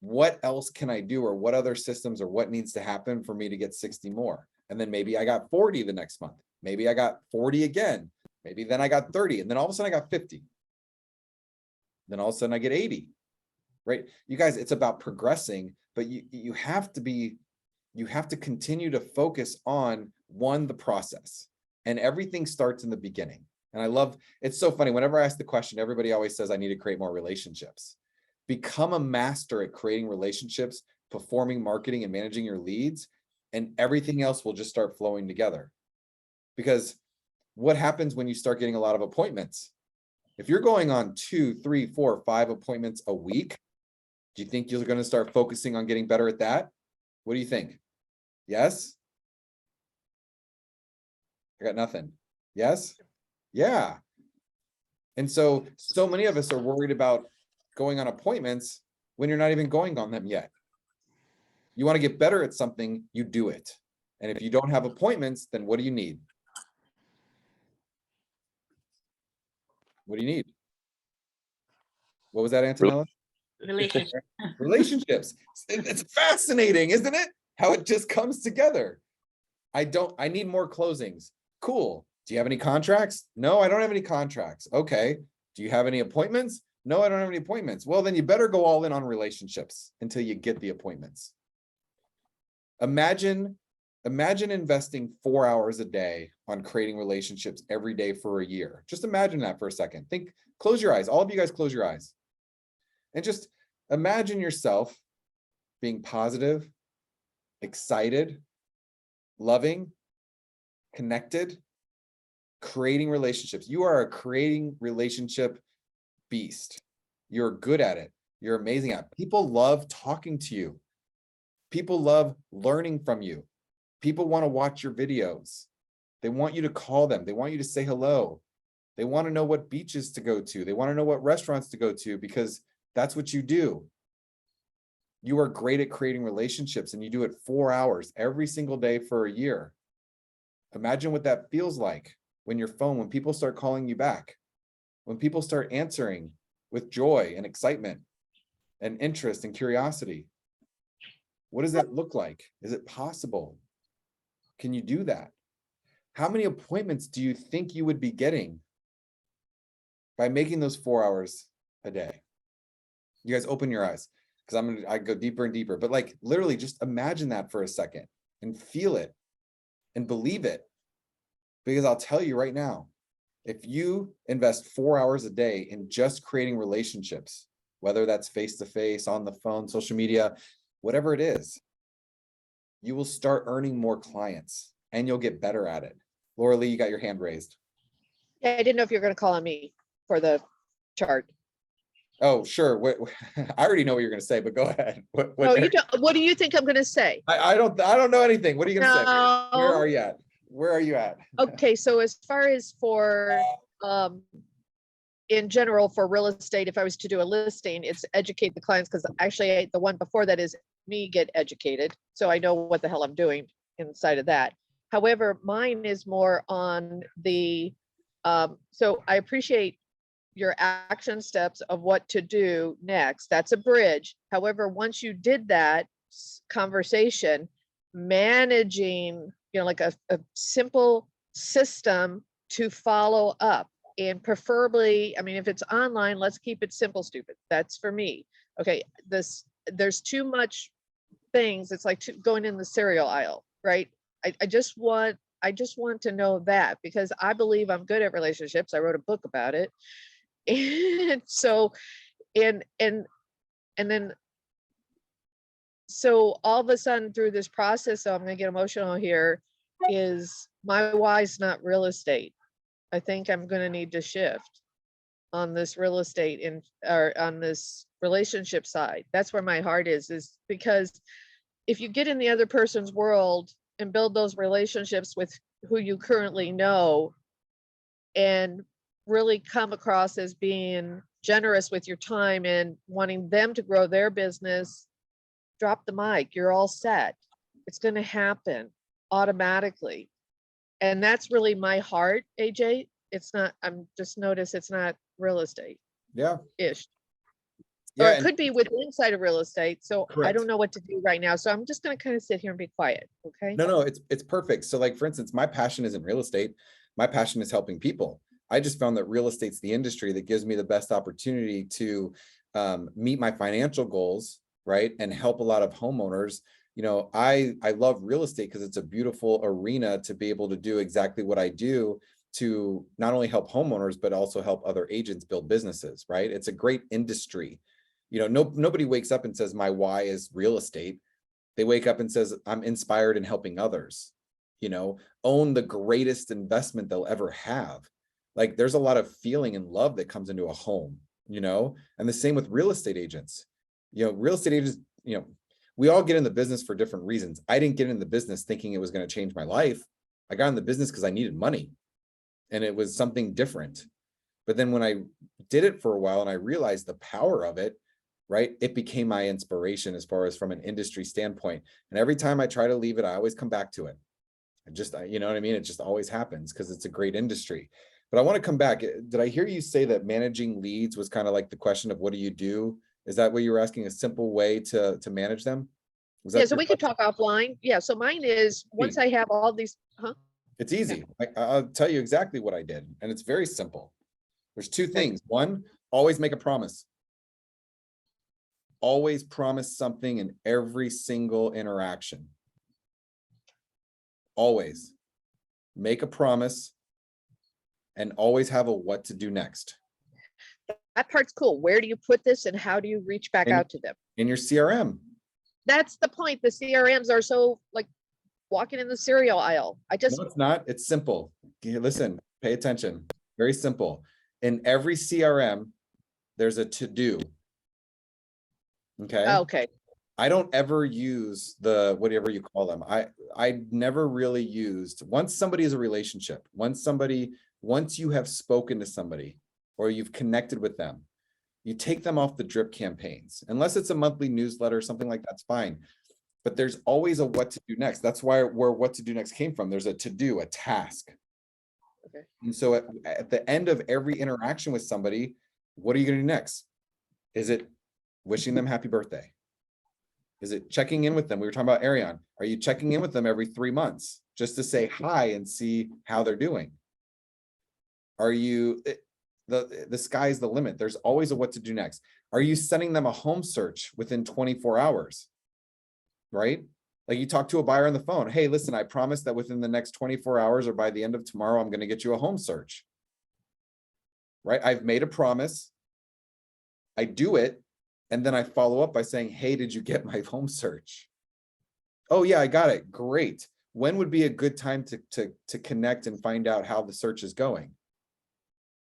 What else can I do, or what other systems, or what needs to happen for me to get 60 more? And then maybe I got 40 the next month. Maybe I got 40 again. Maybe then I got 30. And then all of a sudden I got 50. Then all of a sudden I get 80, right? You guys, it's about progressing, but you have to continue to focus on the process, and everything starts in the beginning. And I love, it's so funny. Whenever I ask the question, everybody always says, I need to create more relationships. Become a master at creating relationships, performing marketing and managing your leads, and everything else will just start flowing together. Because what happens when you start getting a lot of appointments? If you're going on 2, 3, 4, 5 appointments a week, do you think you're going to start focusing on getting better at that? What do you think? Yes? I got nothing. Yes? Yeah. And so many of us are worried about going on appointments when you're not even going on them yet. You want to get better at something, you do it. And if you don't have appointments, then what do you need? What do you need? What was that, Antonella? Relationship. Relationships. It's fascinating, isn't it? How it just comes together. I need more closings. Cool. Do you have any contracts? No, I don't have any contracts. Okay. Do you have any appointments? No, I don't have any appointments. Well, then you better go all in on relationships until you get the appointments. Imagine investing 4 hours a day on creating relationships every day for a year. Just imagine that for a second. Close your eyes. All of you guys close your eyes. And just imagine yourself being positive, excited, loving, connected, creating relationships. You are a creating relationship beast. You're good at it. You're amazing at it. People love talking to you. People love learning from you. People want to watch your videos. They want you to call them. They want you to say hello. They want to know what beaches to go to. They want to know what restaurants to go to, because that's what you do. You are great at creating relationships, and you do it 4 hours every single day for a year. Imagine what that feels like when people start calling you back, when people start answering with joy and excitement and interest and curiosity. What does that look like? Is it possible? Can you do that? How many appointments do you think you would be getting by making those 4 hours a day? You guys open your eyes, because I go deeper and deeper, but like literally just imagine that for a second and feel it and believe it. Because I'll tell you right now, if you invest 4 hours a day in just creating relationships, whether that's face-to-face, on the phone, social media, whatever it is, you will start earning more clients and you'll get better at it. Laura Lee, you got your hand raised. Yeah, I didn't know if you were going to call on me for the chart. Oh, sure. I already know what you're going to say, but go ahead. Oh, you don't. What do you think I'm going to say? I don't know anything. What are you going to say? Where No. are you at? Where are you at? Okay, so as far as for in general for real estate, if I was to do a listing, it's educate the clients, because actually the one before that is me get educated, so I know what the hell I'm doing inside of that. However, mine is more on the so I appreciate your action steps of what to do next. That's a bridge. However, once you did that conversation, managing, like a simple system to follow up. And preferably, I mean, if it's online, let's keep it simple, stupid. That's for me. Okay, there's too much things. It's like going in the cereal aisle, right? I just want to know that, because I believe I'm good at relationships. I wrote a book about it. And so, and then, so all of a sudden through this process, so I'm gonna get emotional here, is my why's not real estate. I think I'm gonna need to shift on this real estate or on this relationship side. That's where my heart is because if you get in the other person's world and build those relationships with who you currently know, and really come across as being generous with your time and wanting them to grow their business, drop the mic, you're all set. It's going to happen automatically. And that's really my heart, AJ. It's not, I'm just notice it's not real estate Yeah. ish. Yeah. Or it and- could be with inside of real estate. So I Correct. don't know what to do right now. So I'm just going to kind of sit here and be quiet. Okay. No, it's perfect. So like, for instance, my passion isn't real estate. My passion is helping people. I just found that real estate's the industry that gives me the best opportunity to meet my financial goals, right? And help a lot of homeowners. You know, I love real estate because it's a beautiful arena to be able to do exactly what I do, to not only help homeowners, but also help other agents build businesses, right? It's a great industry. You know, nobody wakes up and says, my why is real estate. They wake up and says, I'm inspired in helping others, you know, own the greatest investment they'll ever have. Like there's a lot of feeling and love that comes into a home, you know, and the same with real estate agents. You know, real estate agents, you know, we all get in the business for different reasons. I didn't get in the business thinking it was going to change my life. I got in the business because I needed money and it was something different. But then when I did it for a while and I realized the power of it, right, it became my inspiration as far as from an industry standpoint. And every time I try to leave it, I always come back to it. You know what I mean? It just always happens because it's a great industry. But I want to come back. Did I hear you say that managing leads was kind of like the question of what do you do? Is that what you were asking? A simple way to manage them? Was that Yeah. So your we could question? talk offline. Yeah. So mine is once I have all these, It's easy. I'll tell you exactly what I did. And it's very simple. There's two things. One, always make a promise. Always promise something in every single interaction. Always make a promise and always have a what to do next that part's cool. Where do you put this and how do you reach back And- out to them? in your CRM. That's the point. The CRMs are so like walking in the cereal aisle. I just, No, it's not. It's simple. Listen, pay attention. Very simple. In every CRM, there's a to-do. Okay. okay. I don't ever use the whatever you call them. I never really used, once somebody is a relationship, once you have spoken to somebody or you've connected with them, you take them off the drip campaigns. Unless it's a monthly newsletter or something like that's fine. But there's always a what to do next. That's where what to do next came from. There's a to do, a task. Okay. And so at the end of every interaction with somebody, what are you going to do next? Is it wishing them happy birthday? Is it checking in with them? We were talking about Ariane. Are you checking in with them every 3 months just to say hi and see how they're doing? Are you, the sky's the limit. There's always a what to do next. Are you sending them a home search within 24 hours? Right? Like you talk to a buyer on the phone. Hey, listen, I promise that within the next 24 hours or by the end of tomorrow, I'm going to get you a home search. Right? I've made a promise. I do it. And then I follow up by saying, hey, did you get my home search? Oh yeah, I got it. Great. When would be a good time to connect and find out how the search is going?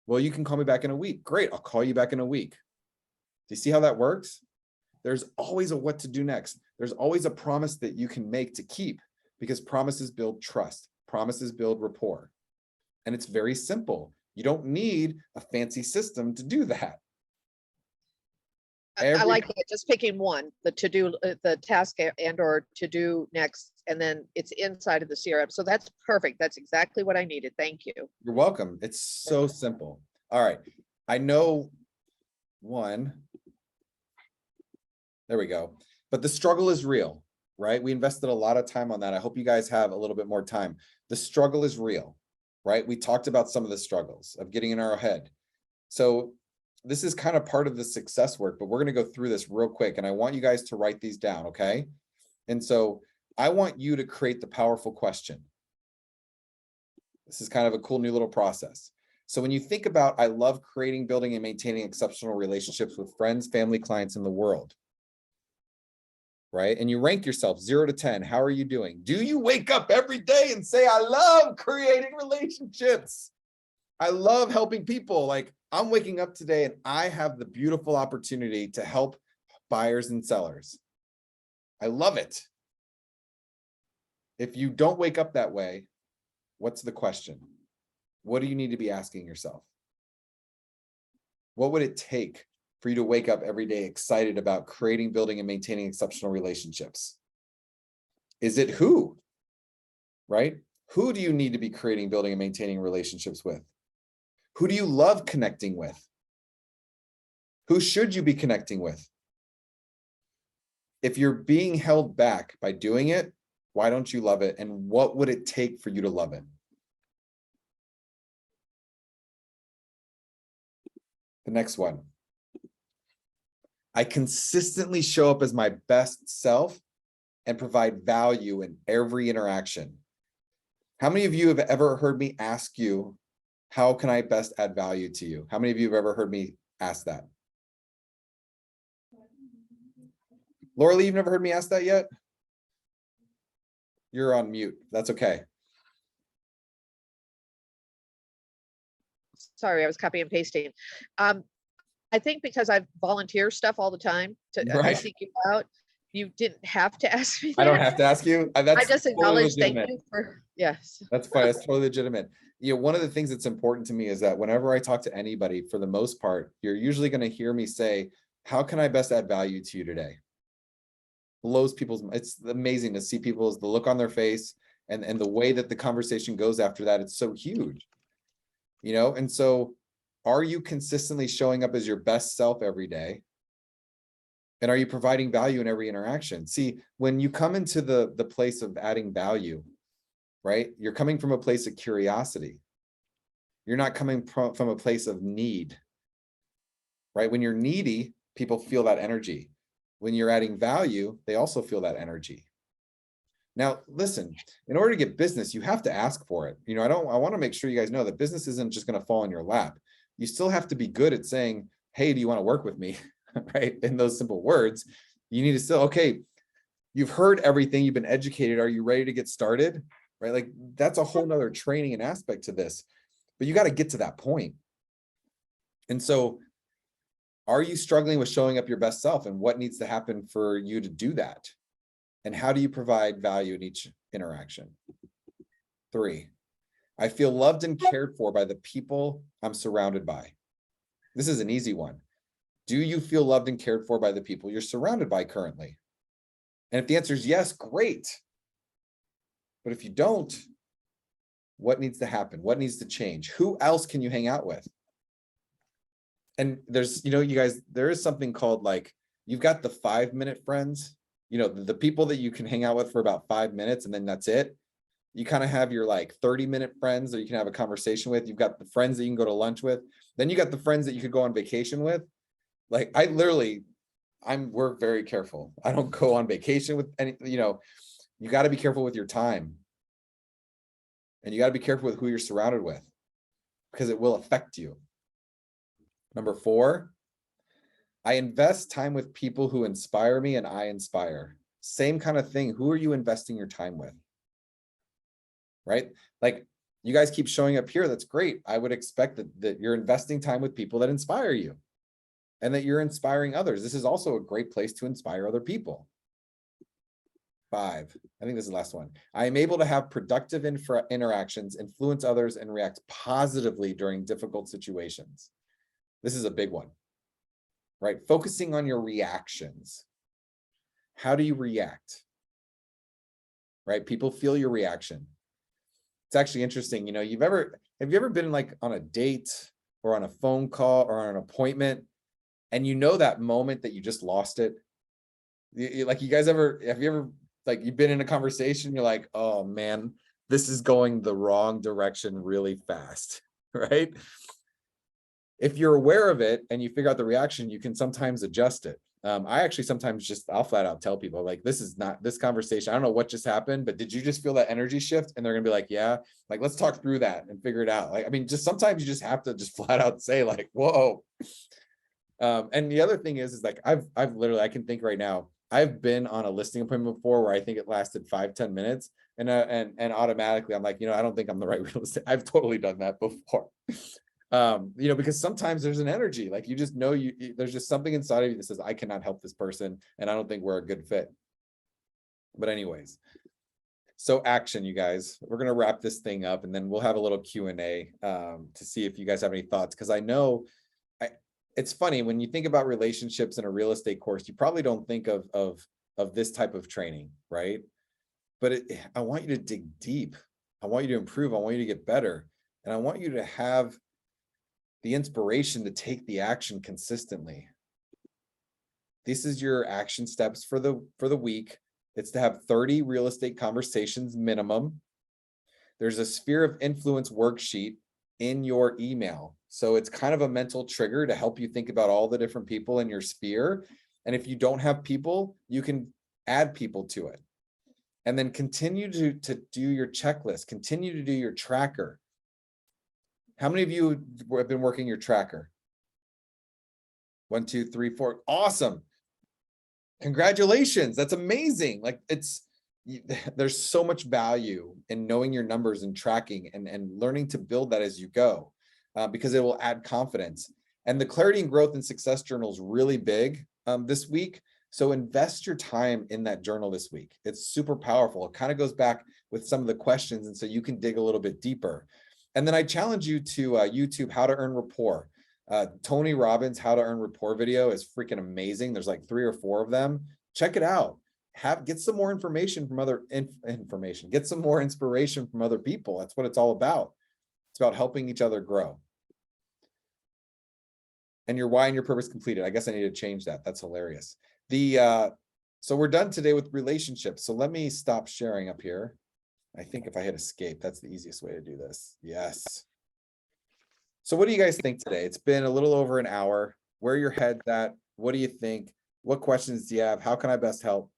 Well, you can call me back in a week. Great. I'll call you back in a week. Do you see how that works? There's always a what to do next. There's always a promise that you can make to keep, because promises build trust. Promises build rapport. And it's very simple. You don't need a fancy system to do that. I like that. Just picking one, the to do, the task and or to do next, and then it's inside of the CRM. So that's perfect. That's exactly what I needed. Thank you. You're welcome. It's so simple. All right. I know one. There we go. But the struggle is real, right? We invested a lot of time on that. I hope you guys have a little bit more time. The struggle is real. right? We talked about some of the struggles of getting in our head. So this is kind of part of the success work, but we're going to go through this real quick. And I want you guys to write these down, okay? And so I want you to create the powerful question. This is kind of a cool new little process. So when you think about, I love creating, building, and maintaining exceptional relationships with friends, family, clients in the world, right? And you rank yourself 0 to 10. How are you doing? Do you wake up every day and say, I love creating relationships? I love helping people. Like, I'm waking up today and I have the beautiful opportunity to help buyers and sellers. I love it. If you don't wake up that way, what's the question? What do you need to be asking yourself? What would it take for you to wake up every day excited about creating, building, and maintaining exceptional relationships? Is it who? Right? Who do you need to be creating, building, and maintaining relationships with? Who do you love connecting with? Who should you be connecting with? If you're being held back by doing it, why don't you love it? And what would it take for you to love it? The next one. I consistently show up as my best self and provide value in every interaction. How many of you have ever heard me ask you, how can I best add value to you? How many of you have ever heard me ask that? Laura Lee, you've never heard me ask that yet? You're on mute. That's okay. Sorry, I was copying and pasting. I think because I volunteer stuff all the time to I Right. seek you out, you didn't have to ask me I don't that. have to ask you. I That's just totally acknowledge, thank legitimate. you for, yes. That's fine. That's totally legitimate. You know, one of the things that's important to me is that whenever I talk to anybody, for the most part, you're usually going to hear me say, how can I best add value to you today? Blows people's, it's amazing to see people's, the look on their face and the way that the conversation goes after that. It's so huge, you know? And so are you consistently showing up as your best self every day? And are you providing value in every interaction? See, when you come into the place of adding value, right? You're coming from a place of curiosity. You're not coming from a place of need, right? When you're needy, people feel that energy. When you're adding value, they also feel that energy. Now, listen, in order to get business, you have to ask for it. You know, I want to make sure you guys know that business isn't just going to fall in your lap. You still have to be good at saying, hey, do you want to work with me? Right? In those simple words, you need to still, okay, you've heard everything, you've been educated. Are you ready to get started? Right? Like, that's a whole nother training and aspect to this, but you got to get to that point. And so are you struggling with showing up your best self, and what needs to happen for you to do that? And how do you provide value in each interaction? 3, I feel loved and cared for by the people I'm surrounded by. This is an easy one. Do you feel loved and cared for by the people you're surrounded by currently? And if the answer is yes, great. But if you don't, what needs to happen? What needs to change? Who else can you hang out with? And there's, you know, you guys, there is something called, like, you've got the 5-minute friends, you know, the people that you can hang out with for about 5 minutes and then that's it. You kind of have your like 30-minute friends that you can have a conversation with. You've got the friends that you can go to lunch with. Then you got the friends that you could go on vacation with. Like, we're very careful. I don't go on vacation with any, you know, you got to be careful with your time. And you got to be careful with who you're surrounded with, because it will affect you. Number 4, I invest time with people who inspire me and I inspire. Same kind of thing. Who are you investing your time with? Right? Like, you guys keep showing up here. That's great. I would expect that you're investing time with people that inspire you and that you're inspiring others. This is also a great place to inspire other people. 5, I think this is the last one. I am able to have productive interactions, influence others, and react positively during difficult situations. This is a big one, right? Focusing on your reactions. How do you react? Right? People feel your reaction. It's actually interesting. You know, have you ever been like on a date or on a phone call or on an appointment, and you know that moment that you just lost it? Like, have you ever like, you've been in a conversation, you're like, oh man, this is going the wrong direction really fast, right? If you're aware of it and you figure out the reaction, you can sometimes adjust it. I actually sometimes I'll flat out tell people like, this is not this conversation. I don't know what just happened, but did you just feel that energy shift? And they're gonna be like, yeah, like, let's talk through that and figure it out. Like, I mean, just sometimes you just have to just flat out say like, whoa. And the other thing is like, I've literally, I can think right now, I've been on a listing appointment before where I think it lasted 5-10 minutes and automatically I'm like, I don't think I'm the right real estate. I've totally done that before. Because sometimes there's an energy, like you just know there's just something inside of you that says, I cannot help this person and I don't think we're a good fit. But anyways, so action, you guys, we're going to wrap this thing up and then we'll have a little Q&A to see if you guys have any thoughts. Because I know it's funny when you think about relationships in a real estate course, you probably don't think of this type of training, right? But I want you to dig deep. I want you to improve. I want you to get better. And I want you to have the inspiration to take the action consistently. This is your action steps for the week. It's to have 30 real estate conversations minimum. There's a sphere of influence worksheet in your email. So it's kind of a mental trigger to help you think about all the different people in your sphere. And if you don't have people, you can add people to it. And then continue to do your checklist, continue to do your tracker. How many of you have been working your tracker? 1, 2, 3, 4. Awesome. Congratulations. That's amazing. Like there's so much value in knowing your numbers and tracking and learning to build that as you go, because it will add confidence. And the clarity and growth and success journal is really big this week. So invest your time in that journal this week. It's super powerful. It kind of goes back with some of the questions. And so you can dig a little bit deeper. And then I challenge you to YouTube How to Earn Rapport. Tony Robbins' How to Earn Rapport video is freaking amazing. There's like 3 or 4 of them. Check it out. Get some more information from other information. Get some more inspiration from other people. That's what it's all about. It's about helping each other grow. And your why and your purpose completed. I guess I need to change that. That's hilarious. So we're done today with relationships. So let me stop sharing up here. I think if I hit escape, that's the easiest way to do this. Yes. So what do you guys think today? It's been a little over an hour. Where are your heads at? What do you think? What questions do you have? How can I best help?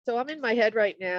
So I'm in my head right now.